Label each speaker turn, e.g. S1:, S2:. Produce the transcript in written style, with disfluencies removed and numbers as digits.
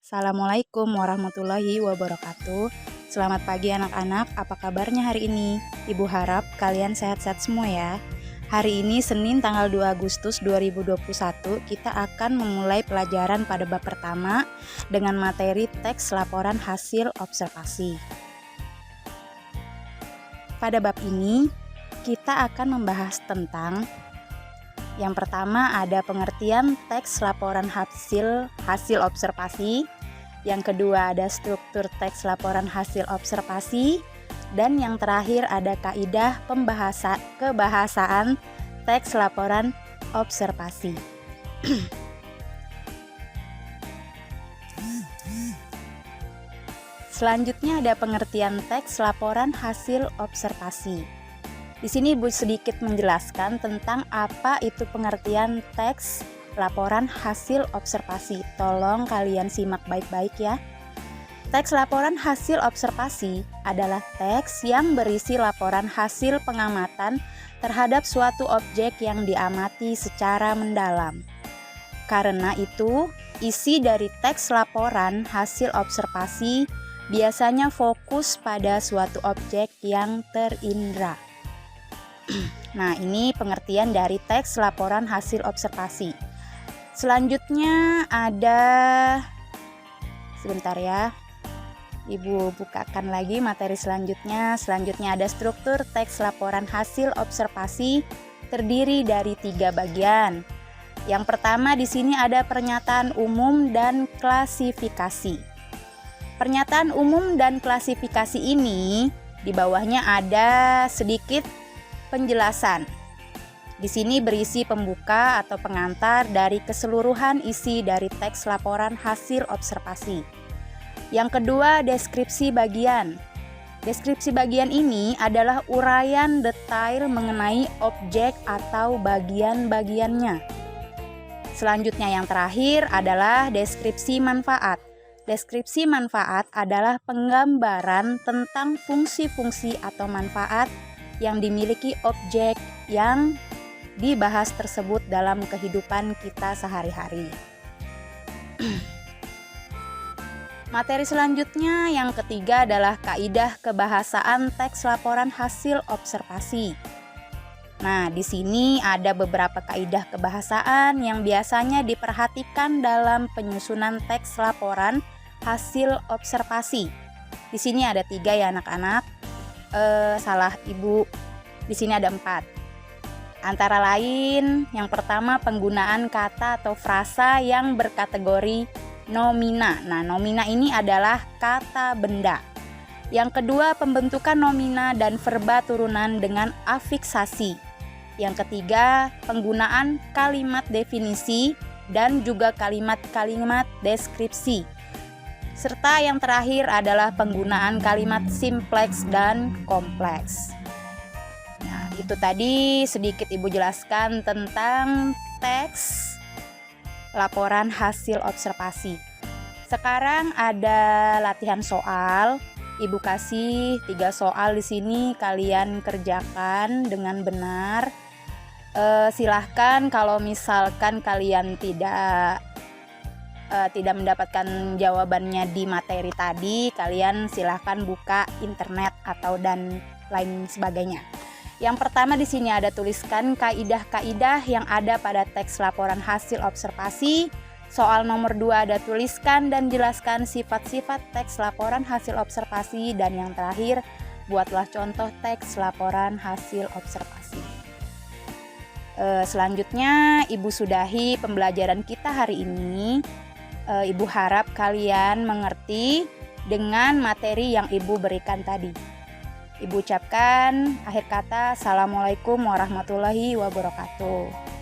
S1: Assalamualaikum warahmatullahi wabarakatuh. Selamat pagi anak-anak, apa kabarnya hari ini? Ibu harap kalian sehat-sehat semua ya. Hari ini Senin tanggal 2 Agustus 2021 kita akan memulai pelajaran pada bab pertama dengan materi teks laporan hasil observasi. Pada bab ini kita akan membahas tentang yang pertama ada pengertian teks laporan hasil observasi. Yang kedua ada struktur teks laporan hasil observasi. Dan yang terakhir ada kaidah kebahasaan teks laporan observasi. Selanjutnya ada pengertian teks laporan hasil observasi. Di sini Ibu sedikit menjelaskan tentang apa itu pengertian teks laporan hasil observasi. Tolong kalian simak baik-baik ya. Teks laporan hasil observasi adalah teks yang berisi laporan hasil pengamatan terhadap suatu objek yang diamati secara mendalam. Karena itu, isi dari teks laporan hasil observasi biasanya fokus pada suatu objek yang terindra. Nah, ini pengertian dari teks laporan hasil observasi. Selanjutnya ada, sebentar ya, Ibu bukakan lagi materi selanjutnya. Selanjutnya ada struktur teks laporan hasil observasi terdiri dari 3 bagian. Yang pertama di sini ada pernyataan umum dan klasifikasi. Pernyataan umum dan klasifikasi ini di bawahnya ada sedikit penjelasan. Di sini berisi pembuka atau pengantar dari keseluruhan isi dari teks laporan hasil observasi. Yang kedua, deskripsi bagian. Deskripsi bagian ini adalah uraian detail mengenai objek atau bagian-bagiannya. Selanjutnya yang terakhir adalah deskripsi manfaat. Deskripsi manfaat adalah penggambaran tentang fungsi-fungsi atau manfaat yang dimiliki objek yang dibahas tersebut dalam kehidupan kita sehari-hari. Materi selanjutnya yang ketiga adalah kaidah kebahasaan teks laporan hasil observasi. Nah, di sini ada beberapa kaidah kebahasaan yang biasanya diperhatikan dalam penyusunan teks laporan hasil observasi. Di sini ada 3 ya anak-anak. Salah Ibu, di sini ada 4. Antara lain, yang pertama penggunaan kata atau frasa yang berkategori nomina. Nah, nomina ini adalah kata benda. Yang kedua, pembentukan nomina dan verba turunan dengan afiksasi. Yang ketiga, penggunaan kalimat definisi dan juga kalimat-kalimat deskripsi. Serta yang terakhir adalah penggunaan kalimat simpleks dan kompleks. Nah, itu tadi sedikit Ibu jelaskan tentang teks laporan hasil observasi. Sekarang ada latihan soal. Ibu kasih 3 soal di sini, kalian kerjakan dengan benar. Silahkan kalau misalkan kalian tidak mendapatkan jawabannya di materi tadi, kalian silahkan buka internet atau dan lain sebagainya. Yang pertama di sini ada tuliskan kaidah-kaidah yang ada pada teks laporan hasil observasi. Soal nomor 2 ada tuliskan dan jelaskan sifat-sifat teks laporan hasil observasi. Dan yang terakhir, buatlah contoh teks laporan hasil observasi. Selanjutnya Ibu sudahi pembelajaran kita hari ini. Ibu harap kalian mengerti dengan materi yang Ibu berikan tadi. Ibu ucapkan akhir kata, Assalamualaikum warahmatullahi wabarakatuh.